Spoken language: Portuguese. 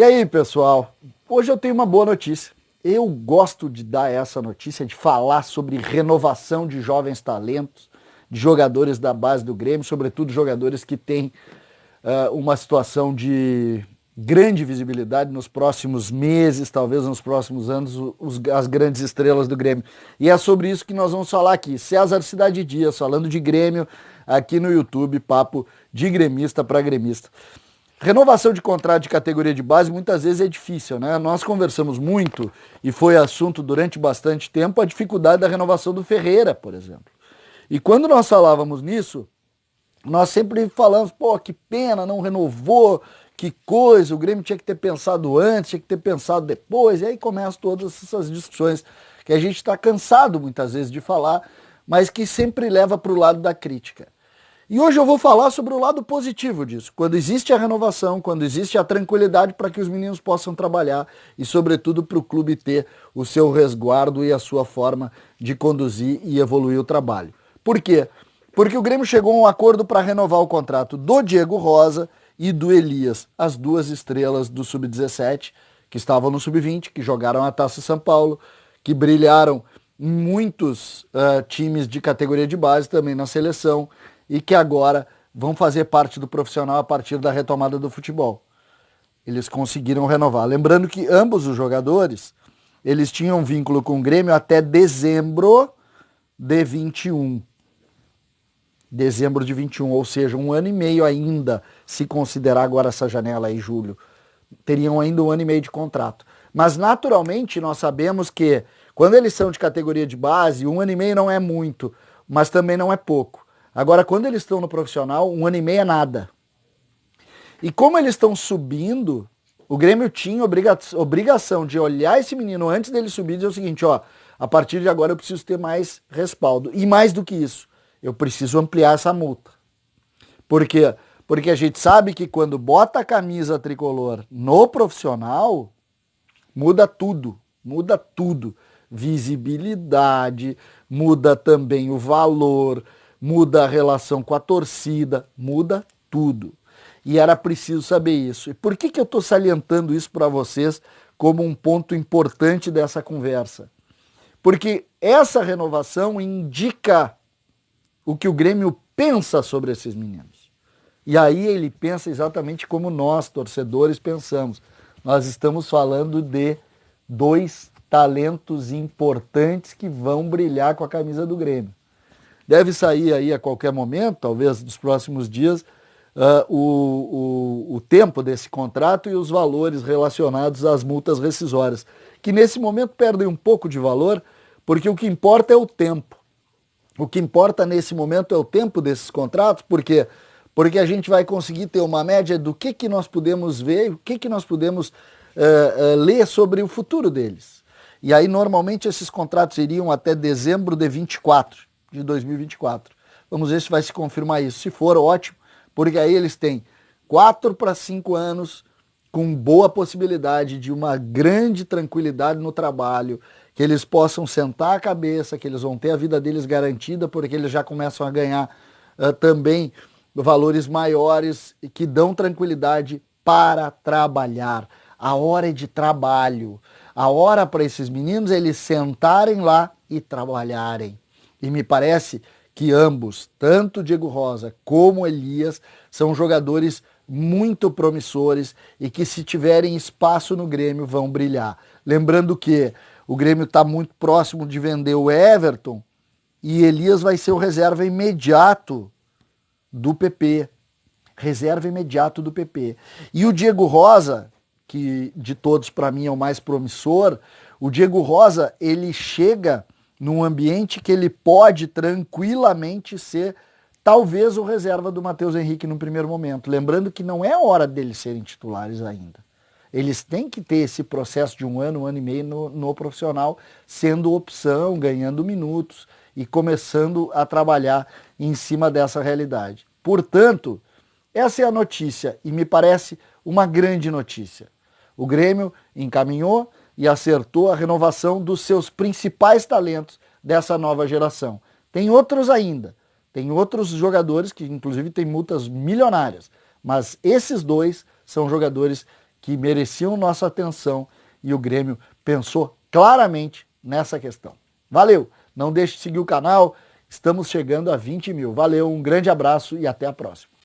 E aí, pessoal? Hoje eu tenho uma boa notícia. Eu gosto de dar essa notícia, de falar sobre renovação de jovens talentos, de jogadores da base do Grêmio, sobretudo jogadores que têm uma situação de grande visibilidade nos próximos meses, talvez nos próximos anos, as grandes estrelas do Grêmio. E é sobre isso que nós vamos falar aqui. César Cidade Dias, falando de Grêmio, aqui no YouTube, papo de gremista para gremista. Renovação de contrato de categoria de base muitas vezes é difícil, né? Nós conversamos muito, e foi assunto durante bastante tempo, a dificuldade da renovação do Ferreira, por exemplo. E quando nós falávamos nisso, nós sempre falamos, pô, que pena, não renovou, que coisa, o Grêmio tinha que ter pensado antes, tinha que ter pensado depois, e aí começam todas essas discussões que a gente está cansado muitas vezes de falar, mas que sempre leva para o lado da crítica. E hoje eu vou falar sobre o lado positivo disso, quando existe a renovação, quando existe a tranquilidade para que os meninos possam trabalhar e, sobretudo, para o clube ter o seu resguardo e a sua forma de conduzir e evoluir o trabalho. Por quê? Porque o Grêmio chegou a um acordo para renovar o contrato do Diego Rosa e do Elias, as duas estrelas do Sub-17, que estavam no Sub-20, que jogaram a Taça São Paulo, que brilharam em muitos times de categoria de base, também na seleção, e que agora vão fazer parte do profissional a partir da retomada do futebol. Eles conseguiram renovar. Lembrando que ambos os jogadores, eles tinham vínculo com o Grêmio até dezembro de 21. Dezembro de 21, ou seja, 1 ano e meio ainda, se considerar agora essa janela aí, julho. Teriam ainda 1 ano e meio de contrato. Mas naturalmente nós sabemos que quando eles são de categoria de base, 1 ano e meio não é muito, mas também não é pouco. Agora, quando eles estão no profissional, 1 ano e meio é nada. E como eles estão subindo, o Grêmio tinha obrigação de olhar esse menino antes dele subir e dizer o seguinte, ó, a partir de agora eu preciso ter mais respaldo. E mais do que isso, eu preciso ampliar essa multa. Por quê? Porque a gente sabe que quando bota a camisa tricolor no profissional, muda tudo, muda tudo. Visibilidade, muda também o valor, muda a relação com a torcida, muda tudo. E era preciso saber isso. E por que eu estou salientando isso para vocês como um ponto importante dessa conversa? Porque essa renovação indica o que o Grêmio pensa sobre esses meninos. E aí ele pensa exatamente como nós, torcedores, pensamos. Nós estamos falando de 2 talentos importantes que vão brilhar com a camisa do Grêmio. Deve sair aí a qualquer momento, talvez nos próximos dias, o tempo desse contrato e os valores relacionados às multas rescisórias, que nesse momento perdem um pouco de valor, porque o que importa é o tempo. O que importa nesse momento é o tempo desses contratos, porque a gente vai conseguir ter uma média do que nós podemos ver, o que nós podemos ler sobre o futuro deles. E aí normalmente esses contratos iriam até dezembro de 2024. Vamos ver se vai se confirmar isso. Se for, ótimo, porque aí eles têm 4 para 5 anos com boa possibilidade de uma grande tranquilidade no trabalho, que eles possam sentar a cabeça, que eles vão ter a vida deles garantida, porque eles já começam a ganhar também valores maiores e que dão tranquilidade para trabalhar. A hora é de trabalho. A hora para esses meninos é eles sentarem lá e trabalharem. E me parece que ambos, tanto Diego Rosa como Elias, são jogadores muito promissores e que, se tiverem espaço no Grêmio, vão brilhar. Lembrando que o Grêmio está muito próximo de vender o Everton e Elias vai ser o reserva imediato do PP. Reserva imediato do PP. E o Diego Rosa, que de todos para mim é o mais promissor, o Diego Rosa, ele chega num ambiente que ele pode tranquilamente ser talvez o reserva do Matheus Henrique no primeiro momento. Lembrando que não é hora deles serem titulares ainda. Eles têm que ter esse processo de 1 ano, 1 ano e meio no profissional, sendo opção, ganhando minutos e começando a trabalhar em cima dessa realidade. Portanto, essa é a notícia e me parece uma grande notícia. O Grêmio encaminhou e acertou a renovação dos seus principais talentos dessa nova geração. Tem outros ainda, tem outros jogadores que inclusive têm multas milionárias, mas esses 2 são jogadores que mereciam nossa atenção e o Grêmio pensou claramente nessa questão. Valeu! Não deixe de seguir o canal, estamos chegando a 20 mil. Valeu, um grande abraço e até a próxima.